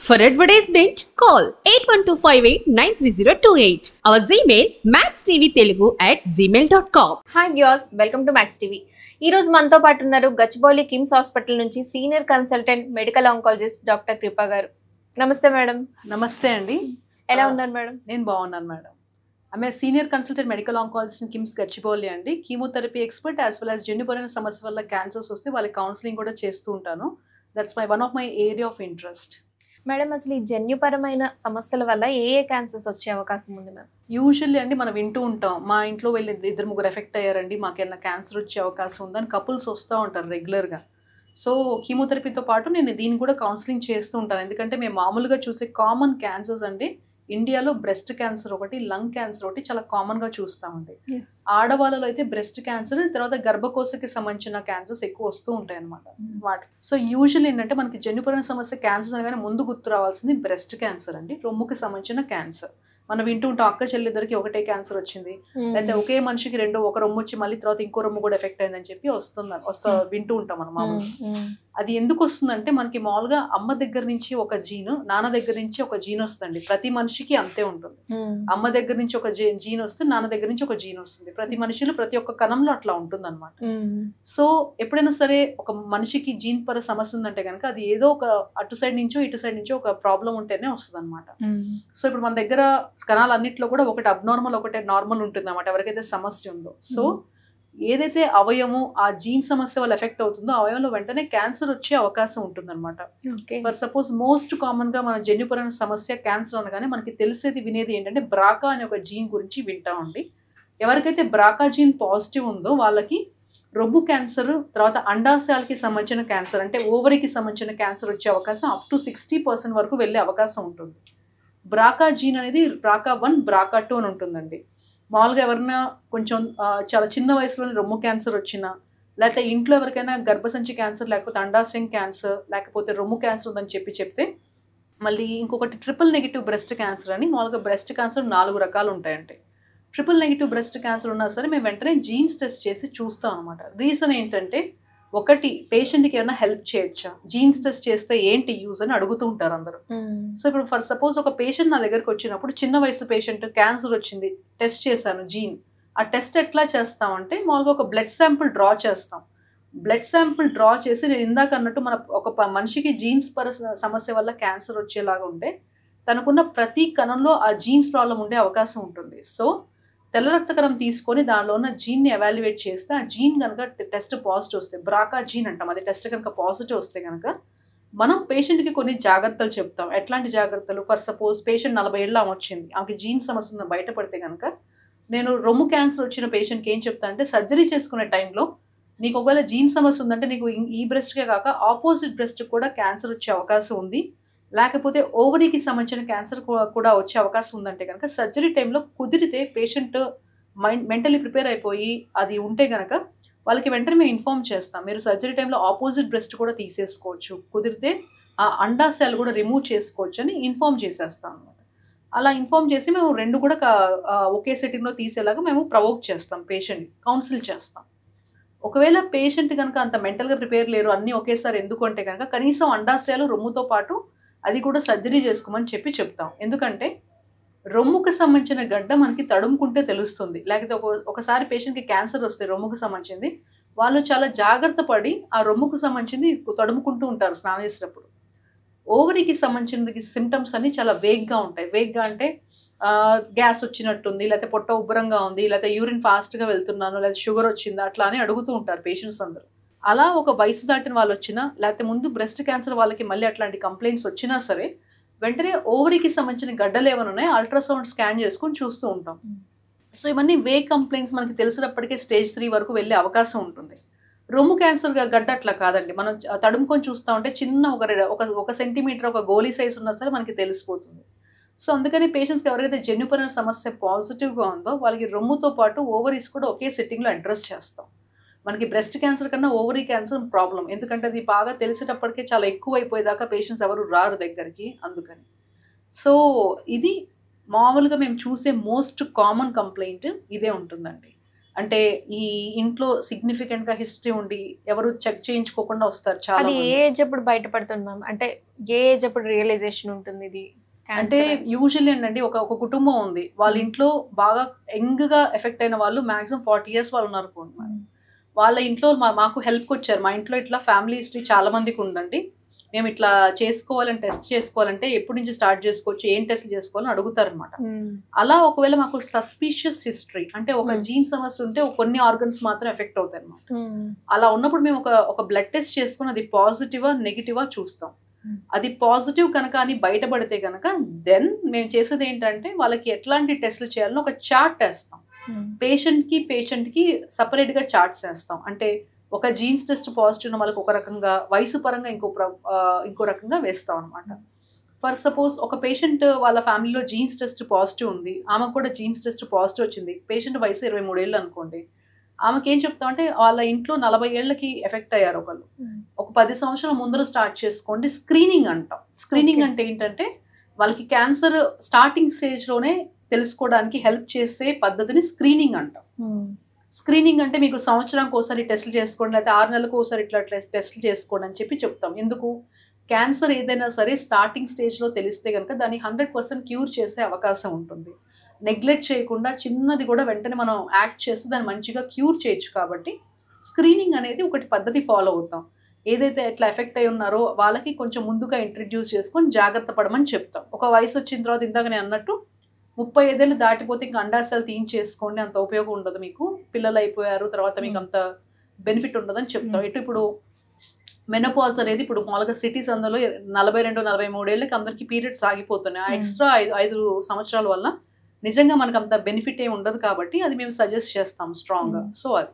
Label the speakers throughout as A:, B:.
A: For advertisement, call 8125893028. Our Gmail maxtvtelugu@gmail.com.
B: Hi viewers, welcome to max TV. ఈ రోజు మనతో పాటు ఉన్నారు గచ్చిబౌలి కిమ్స్ హాస్పిటల్ నుంచి senior consultant medical oncologist doctor కృపా గారు. నమస్తే మేడం.
C: నమస్తే అండి.
B: ఎలా ఉన్నారు మేడం?
C: నేను బాగున్నాను మేడం. ఆమె senior consultant medical oncologist KIMS Gachibowli అండి. Chemotherapy expert as well as జన్యుపరమైన సమస్య వల్ల క్యాన్సర్స్ వస్తే వాళ్ళకి కౌన్సిలింగ్ కూడా చేస్తూ ఉంటాను. That's one of my area of interest.
B: Madam, అసలు ఈ జన్యుపరమైన సమస్యల వల్ల ఏ క్యాన్సర్స్ వచ్చే అవకాశం ఉంది మేడం?
C: యూజువల్లీ అండి మనం వింటూ ఉంటాం, మా ఇంట్లో వెళ్ళి ఇద్దరు ముగ్గురు ఎఫెక్ట్ అయ్యారండి, మాకేమైనా క్యాన్సర్ వచ్చే అవకాశం ఉందని కపుల్స్ వస్తూ ఉంటారు రెగ్యులర్గా. సో కీమోథెరపీతో పాటు నేను దీన్ని కూడా కౌన్సిలింగ్ చేస్తూ ఉంటాను. ఎందుకంటే మేము మామూలుగా చూసే కామన్ క్యాన్సర్స్ అండి ఇండియాలో బ్రెస్ట్ క్యాన్సర్ ఒకటి, లంగ్ క్యాన్సర్ ఒకటి చాలా కామన్గా చూస్తామండి. ఆడవాళ్ళలో అయితే బ్రెస్ట్ క్యాన్సర్, తర్వాత గర్భకోశకి సంబంధించిన క్యాన్సర్స్ ఎక్కువ వస్తూ ఉంటాయి అనమాట వాటి. సో యూజువల్ ఏంటంటే మనకి జన్యుపరమైన సమస్య క్యాన్సర్ అనగానే ముందు గుర్తు రావాల్సింది బ్రెస్ట్ క్యాన్సర్ అండి, రొమ్ముకి సంబంధించిన క్యాన్సర్. మనం వింటూ ఉంటాం అక్క చెల్లిద్దరికి ఒకటే క్యాన్సర్ వచ్చింది, లేకపోతే ఒకే మనిషికి ఒక రొమ్ము వచ్చి మళ్ళీ తర్వాత ఇంకో రొమ్ము కూడా ఎఫెక్ట్ అయిందని చెప్పి వింటూ ఉంటాం మనం మామూలుగా. అది ఎందుకు వస్తుందంటే మనకి మామూలుగా అమ్మ దగ్గర నుంచి ఒక జీన్, నాన్న దగ్గర నుంచి ఒక జీన్ వస్తుంది. ప్రతి మనిషికి అంతే ఉంటుంది. అమ్మ దగ్గర నుంచి ఒక జీన్ వస్తే నాన్న దగ్గర నుంచి ఒక జీన్ వస్తుంది. ప్రతి మనిషిలో ప్రతి ఒక్క కణంలో అట్లా ఉంటుంది అనమాట. సో ఎప్పుడైనా సరే ఒక మనిషికి జీన్ పర సమస్య ఉందంటే కనుక అది ఏదో ఒక అటు సైడ్ నుంచో ఇటు సైడ్ నుంచో ఒక ప్రాబ్లం ఉంటేనే వస్తుంది అనమాట. సో ఇప్పుడు మన దగ్గర కణాలన్నింటిలో కూడా ఒకటి అబ్నార్మల్ ఒకటి నార్మల్ ఉంటుంది అన్నమాట ఎవరికైతే సమస్య ఉందో. సో ఏదైతే అవయవము ఆ జీన్ సమస్య వల్ల ఎఫెక్ట్ అవుతుందో అవయవంలో వెంటనే క్యాన్సర్ వచ్చే అవకాశం ఉంటుంది అనమాట. ఫర్ సపోజ్ మోస్ట్ కామన్ గా మన జన్యుపరమైన సమస్య క్యాన్సర్ అనగానే మనకి తెలిసేది వినేది ఏంటంటే బ్రాకా అనే ఒక జీన్ గురించి వింటామండి. ఎవరికైతే బ్రాకా జీన్ పాజిటివ్ ఉందో వాళ్ళకి రొమ్ము క్యాన్సర్, తర్వాత అండాశయాలకి సంబంధించిన క్యాన్సర్ అంటే ఓవరీకి సంబంధించిన క్యాన్సర్ వచ్చే అవకాశం అప్ టు 60% వరకు వెళ్ళే అవకాశం ఉంటుంది. బ్రాకా జీన్ అనేది బ్రాకా 1, బ్రాకా 2 అని ఉంటుందండి. మామూలుగా ఎవరైనా కొంచెం చాలా చిన్న వయసులోనే రొమ్ము క్యాన్సర్ వచ్చినా, లేకపోతే ఇంట్లో ఎవరికైనా గర్భసంచి క్యాన్సర్, లేకపోతే అండాశయం క్యాన్సర్, లేకపోతే రొమ్ము క్యాన్సర్ ఉందని చెప్తే మళ్ళీ ఇంకొకటి ట్రిపుల్ నెగిటివ్ బ్రెస్ట్ క్యాన్సర్ అని. మామూలుగా బ్రెస్ట్ క్యాన్సర్ 4 రకాలు ఉంటాయండి. ట్రిపుల్ నెగిటివ్ బ్రెస్ట్ క్యాన్సర్ ఉన్నా సరే మేము వెంటనే జీన్స్ టెస్ట్ చేసి చూస్తాం అనమాట. రీజన్ ఏంటంటే ఒకటి పేషెంట్కి ఏమైనా హెల్ప్ చేయొచ్చా, జీన్స్ టెస్ట్ చేస్తే ఏంటి యూజ్ అని అడుగుతూ ఉంటారు అందరూ. సో ఇప్పుడు ఫర్ సపోజ్ ఒక పేషెంట్ నా దగ్గరకు వచ్చినప్పుడు చిన్న వయసు పేషెంట్ క్యాన్సర్ వచ్చింది, టెస్ట్ చేశాను జీన్. ఆ టెస్ట్ ఎట్లా చేస్తామంటే మామూలుగా ఒక బ్లడ్ శాంపుల్ డ్రా చేస్తాం. బ్లడ్ శాంపుల్ డ్రా చేసి నేను ఇందాక అన్నట్టు మన ఒక మనిషికి జీన్స్ పర సమస్య వల్ల క్యాన్సర్ వచ్చేలాగా ఉంటే తనకున్న ప్రతి కణంలో ఆ జీన్స్ ప్రాబ్లం ఉండే అవకాశం ఉంటుంది. సో తెల్ల రక్త కణం తీసుకొని దానిలో ఉన్న జీన్ని ఎవాల్యుయేట్ చేస్తే ఆ జీన్ కనుక టెస్ట్ పాజిటివ్ వస్తే, బ్రాకా జీన్ అంటాం, అది టెస్ట్ కనుక పాజిటివ్ వస్తే కనుక మనం పేషెంట్కి కొన్ని జాగ్రత్తలు చెప్తాం. ఎట్లాంటి జాగ్రత్తలు? ఫర్ సపోజ్ పేషెంట్ 40 ఏళ్ళు వచ్చింది, ఆమెకి జీన్ సమస్య ఉన్న బయటపడితే కనుక నేను రొమ్ము క్యాన్సర్ వచ్చిన పేషెంట్కి ఏం చెప్తాను అంటే సర్జరీ చేసుకునే టైంలో నీకు ఒకవేళ జీన్ సమస్య ఉందంటే నీకు ఈ బ్రెస్ట్కే కాక ఆపోజిట్ బ్రెస్ట్ కూడా క్యాన్సర్ వచ్చే అవకాశం ఉంది, లేకపోతే ఓవరీకి సంబంధించిన క్యాన్సర్ కూడా వచ్చే అవకాశం ఉందంటే కనుక సర్జరీ టైంలో కుదిరితే పేషెంట్ మెంటలీ ప్రిపేర్ అయిపోయి అది ఉంటే కనుక వాళ్ళకి వెంటనే మేము ఇన్ఫార్మ్ చేస్తాం, మీరు సర్జరీ టైంలో ఆపోజిట్ బ్రెస్ట్ కూడా తీసేసుకోవచ్చు, కుదిరితే ఆ అండాశయాలు కూడా రిమూవ్ చేసుకోవచ్చు అని ఇన్ఫార్మ్ చేసేస్తాం అనమాట. అలా ఇన్ఫార్మ్ చేసి మేము రెండు కూడా ఒకే సెట్టింగ్లో తీసేలాగా మేము ప్రవోక్ చేస్తాం, పేషెంట్ కౌన్సిల్ చేస్తాం. ఒకవేళ పేషెంట్ కనుక అంత మెంటల్గా ప్రిపేర్ లేరు, అన్నీ ఒకేసారి ఎందుకు అంటే కనుక కనీసం అండాశయాలు రొమ్ముతో పాటు అది కూడా సర్జరీ చేసుకోమని చెప్తాం. ఎందుకంటే రొమ్ముకు సంబంధించిన గడ్డ మనకి తడుముకుంటే తెలుస్తుంది. లేకపోతే ఒకసారి పేషెంట్కి క్యాన్సర్ వస్తే రొమ్ముకు సంబంధించింది వాళ్ళు చాలా జాగ్రత్త పడి ఆ రొమ్ముకు సంబంధించింది తడుముకుంటూ ఉంటారు స్నానం చేసేటప్పుడు. ఓవరీకి సంబంధించిన సిమ్టమ్స్ అన్ని చాలా వేగ్గా ఉంటాయి. వేగ్గా అంటే గ్యాస్ వచ్చినట్టుంది, లేకపోతే పొట్ట ఉబ్బరంగా ఉంది, లేకపోతే యూరిన్ ఫాస్ట్గా వెళ్తున్నాను, లేకపోతే షుగర్ వచ్చిందా అట్లా అని అడుగుతూ ఉంటారు పేషెంట్స్ అందరూ. అలా ఒక వయసు దాటిన వాళ్ళు వచ్చినా, లేకపోతే ముందు బ్రెస్ట్ క్యాన్సర్ వాళ్ళకి మళ్ళీ అట్లాంటి కంప్లైంట్స్ వచ్చినా సరే వెంటనే ఓవరీకి సంబంధించిన గడ్డలు ఏమైనా ఉన్నాయి అల్ట్రాసౌండ్ స్కాన్ చేసుకొని చూస్తూ ఉంటాం. సో ఇవన్నీ కంప్లైంట్స్ మనకి తెలిసినప్పటికే స్టేజ్ 3 వరకు వెళ్ళే అవకాశం ఉంటుంది. రొమ్ము క్యాన్సర్ గడ్డ అట్లా కాదండి, మనం తడుముకొని చూస్తూ ఉంటే చిన్న ఒక సెంటీమీటర్ ఒక గోలీ సైజ్ ఉన్నా సరే మనకి తెలిసిపోతుంది. సో అందుకని పేషెంట్స్కి ఎవరికైతే జన్యుపరమైన సమస్య పాజిటివ్గా ఉందో వాళ్ళకి రొమ్ముతో పాటు ఓవరీస్ కూడా ఒకే సిట్టింగ్లో అడ్రస్ చేస్తాం. మనకి బ్రెస్ట్ క్యాన్సర్ కన్నా ఓవరీ క్యాన్సర్ ప్రాబ్లం, ఎందుకంటే అది బాగా తెలిసేటప్పటికే చాలా ఎక్కువ అయిపోయేదాకా పేషెంట్స్ ఎవరు రారు దగ్గరికి, అందుకని. సో ఇది మామూలుగా మేము చూసే మోస్ట్ కామన్ కంప్లైంట్ ఇదే ఉంటుందండి. అంటే ఈ ఇంట్లో సిగ్నిఫికెంట్ గా హిస్టరీ ఉండి ఎవరు చెక్ చేయించుకోకుండా వస్తారు చాలా
B: అది ఏ
C: మంది.
B: ఏజ్ అప్పుడు బయటపడుతుంది మ్యామ్? అంటే ఏ ఏజ్ అప్పుడు రియలైజేషన్ ఉంటుంది ఇది
C: అంటే
B: క్యాన్సర్ అని?
C: యూజువల్లీ ఏంటండి ఒక కుటుంబం ఉంది, వాళ్ళ ఇంట్లో బాగా యంగ్ గా ఎఫెక్ట్ అయిన వాళ్ళు మాక్సిమం 40 years వాళ్ళు ఉన్నారు అనుకోండి. వాళ్ళ ఇంట్లో మాకు హెల్ప్కి వచ్చారు. మా ఇంట్లో ఇట్లా ఫ్యామిలీ హిస్టరీ చాలా మందికి ఉందండి, మేము ఇట్లా చేసుకోవాలని టెస్ట్ చేసుకోవాలంటే ఎప్పటి నుంచి స్టార్ట్ చేసుకోవచ్చు, ఏం టెస్ట్లు చేసుకోవాలని అడుగుతారనమాట. అలా ఒకవేళ మాకు సస్పీషియస్ హిస్టరీ అంటే ఒక జీన్ సమస్య ఉంటే కొన్ని ఆర్గన్స్ మాత్రం ఎఫెక్ట్ అవుతాయి అనమాట. అలా ఉన్నప్పుడు మేము ఒక బ్లడ్ టెస్ట్ చేసుకుని అది పాజిటివా నెగిటివా చూస్తాం. అది పాజిటివ్ కనుక అని బయటపడితే కనుక దెన్ మేము చేసేది ఏంటంటే వాళ్ళకి ఎట్లాంటి టెస్ట్లు చేయాలని ఒక చార్ట్ వేస్తాం. పేషెంట్ కి సపరేట్ గా చార్ట్స్ వేస్తాం. అంటే ఒక జీన్స్ టెస్ట్ పాజిటివ్ ఉన్న వాళ్ళకి ఒక రకంగా, వయసు పరంగా ఇంకో రకంగా వేస్తాం అనమాట. ఫర్ సపోజ్ ఒక పేషెంట్ వాళ్ళ ఫ్యామిలీలో జీన్స్ టెస్ట్ పాజిటివ్ ఉంది, ఆమెకు కూడా జీన్స్ టెస్ట్ పాజిటివ్ వచ్చింది, పేషెంట్ వయసు 23 ఏళ్ళు అనుకోండి, ఆమెకి ఏం చెప్తామంటే వాళ్ళ ఇంట్లో 40 ఏళ్ళకి ఎఫెక్ట్ అయ్యారు ఒకళ్ళు, ఒక 10 సంవత్సరాల ముందర స్టార్ట్ చేసుకోండి స్క్రీనింగ్ అంటాం. స్క్రీనింగ్ అంటే ఏంటంటే వాళ్ళకి క్యాన్సర్ స్టార్టింగ్ స్టేజ్ లోనే తెలుసుకోవడానికి హెల్ప్ చేసే పద్ధతిని స్క్రీనింగ్ అంటాం. స్క్రీనింగ్ అంటే మీకు సంవత్సరానికి ఒకసారి టెస్ట్లు చేసుకోండి, లేకపోతే 6 నెలలకు ఒకసారి ఇట్లా టెస్ట్లు చేసుకోండి అని చెప్పి చెప్తాం. ఎందుకు? క్యాన్సర్ ఏదైనా సరే స్టార్టింగ్ స్టేజ్లో తెలిస్తే కనుక దాన్ని 100% క్యూర్ చేసే అవకాశం ఉంటుంది. నెగ్లెక్ట్ చేయకుండా చిన్నది కూడా వెంటనే మనం యాక్ట్ చేస్తే దాన్ని మంచిగా క్యూర్ చేయొచ్చు. కాబట్టి స్క్రీనింగ్ అనేది ఒకటి పద్ధతి ఫాలో అవుతాం. ఏదైతే ఎట్లా ఎఫెక్ట్ అయి ఉన్నారో వాళ్ళకి కొంచెం ముందుగా ఇంట్రడ్యూస్ చేసుకొని జాగ్రత్త పడమని చెప్తాం. ఒక వయసు వచ్చిన తర్వాత ఇందాక నేను అన్నట్టు 35 ఏళ్ళు దాటిపోతే ఇంకా అండాశయాలు తీయించేసుకోండి, అంత ఉపయోగం ఉండదు, మీకు పిల్లలు అయిపోయారు తర్వాత మీకు అంత బెనిఫిట్ ఉండదని చెప్తాం. ఇప్పుడు మెనోపాజ్ అనేది ఇప్పుడు మామూలుగా సిటీస్ అందులో 42-43 ఏళ్ళకి అందరికి పీరియడ్స్ ఆగిపోతున్నాయి. ఆ ఎక్స్ట్రా 5 సంవత్సరాల వల్ల నిజంగా మనకు అంత బెనిఫిట్ ఏమి ఉండదు కాబట్టి అది మేము సజెస్ట్ చేస్తాం స్ట్రాంగ్ గా. సో అది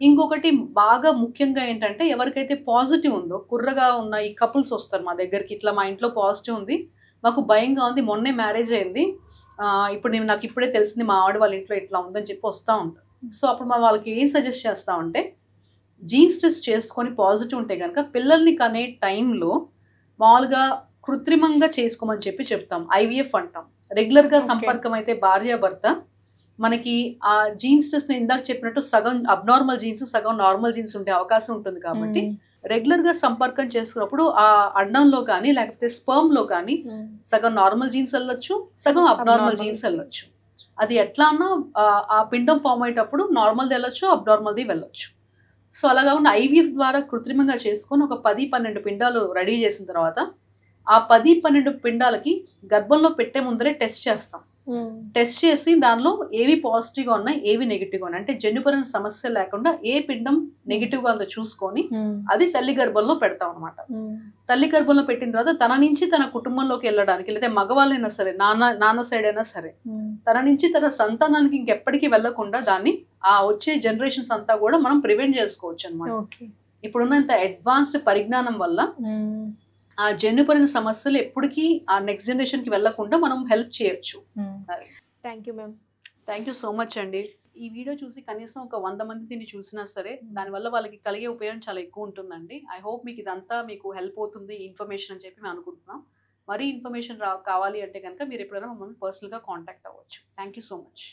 C: ఇంకొకటి బాగా ముఖ్యంగా ఏంటంటే ఎవరికైతే పాజిటివ్ ఉందో, కుర్రగా ఉన్న ఈ కపుల్స్ వస్తారు మా దగ్గరికి, ఇట్లా మా ఇంట్లో పాజిటివ్ ఉంది, మాకు భయంగా ఉంది, మొన్నే మ్యారేజ్ అయింది, ఇప్పుడు నాకు ఇప్పుడే తెలిసింది మా ఆవిడ వాళ్ళ ఇంట్లో ఇట్లా ఉందని చెప్పి వస్తూ ఉంటారు. సో అప్పుడు మనం వాళ్ళకి ఏం సజెస్ట్ చేస్తామంటే జీన్స్ టెస్ట్ చేసుకొని పాజిటివ్ ఉంటే కనుక పిల్లల్ని కనే టైంలో మామూలుగా కృత్రిమంగా చేసుకోమని చెప్పి చెప్తాం. ఐవీఎఫ్ అంటాం. రెగ్యులర్గా సంపర్కం అయితే భార్యాభర్త మనకి ఆ జీన్స్ టెస్ట్ ఇందాక చెప్పినట్టు సగం అబ్నార్మల్ జీన్స్ సగం నార్మల్ జీన్స్ ఉండే అవకాశం ఉంటుంది. కాబట్టి రెగ్యులర్ గా సంపర్కం చేసుకున్నప్పుడు ఆ అండంలో కానీ లేకపోతే స్పర్మ్ లో కానీ సగం నార్మల్ జీన్స్ వెళ్ళొచ్చు, సగం అబ్నార్మల్ జీన్స్ వెళ్ళొచ్చు. అది ఎట్లా అన్నా ఆ పిండం ఫామ్ అయ్యేటప్పుడు నార్మల్ది వెళ్ళొచ్చు, అబ్నార్మల్ది వెళ్ళొచ్చు. సో అలా కాకుండా ఐవీఎఫ్ ద్వారా కృత్రిమంగా చేసుకొని ఒక 10-12 పిండాలు రెడీ చేసిన తర్వాత ఆ 10-12 పిండాలకి గర్భంలో పెట్టే ముందరే టెస్ట్ చేస్తాం. టెస్ట్ చేసి దానిలో ఏవి పాజిటివ్ గా ఉన్నాయి, ఏవి నెగిటివ్ గా ఉన్నాయి, అంటే జన్యుపరమైన సమస్య లేకుండా ఏ పిండం నెగిటివ్ గా ఉందో చూసుకొని అది తల్లి గర్భంలో పెడతాం అనమాట. తల్లి గర్భంలో పెట్టిన తర్వాత తన నుంచి తన కుటుంబంలోకి వెళ్ళడానికి, లేదా మగవాళ్ళైనా సరే నాన్న సైడ్ అయినా సరే తన నుంచి తన సంతానానికి ఇంకెప్పటికీ వెళ్లకుండా దాన్ని ఆ వచ్చే జనరేషన్స్ అంతా కూడా మనం ప్రివెంట్ చేసుకోవచ్చు అనమాట. ఇప్పుడున్నంత అడ్వాన్స్డ్ పరిజ్ఞానం వల్ల ఆ జన్యుపరమైన సమస్యలు ఎప్పటికీ ఆ నెక్స్ట్ జనరేషన్ కి వెళ్లకుండా మనం హెల్ప్ చేయొచ్చు.
B: Thank you ma'am.
C: Thank you so much అండి. ఈ వీడియో చూసి కనీసం ఒక 100 మంది దీన్ని చూసినా సరే దానివల్ల వాళ్ళకి కలిగే ఉపయోగం చాలా ఎక్కువ ఉంటుందండి. ఐ హోప్ మీకు ఇదంతా మీకు హెల్ప్ అవుతుంది ఇన్ఫర్మేషన్ అని చెప్పి మేము అనుకుంటున్నాం. మరీ ఇన్ఫర్మేషన్ కావాలి అంటే కనుక మీరు ఎప్పుడైనా మమ్మల్ని పర్సనల్గా కాంటాక్ట్ అవ్వచ్చు. Thank you so much.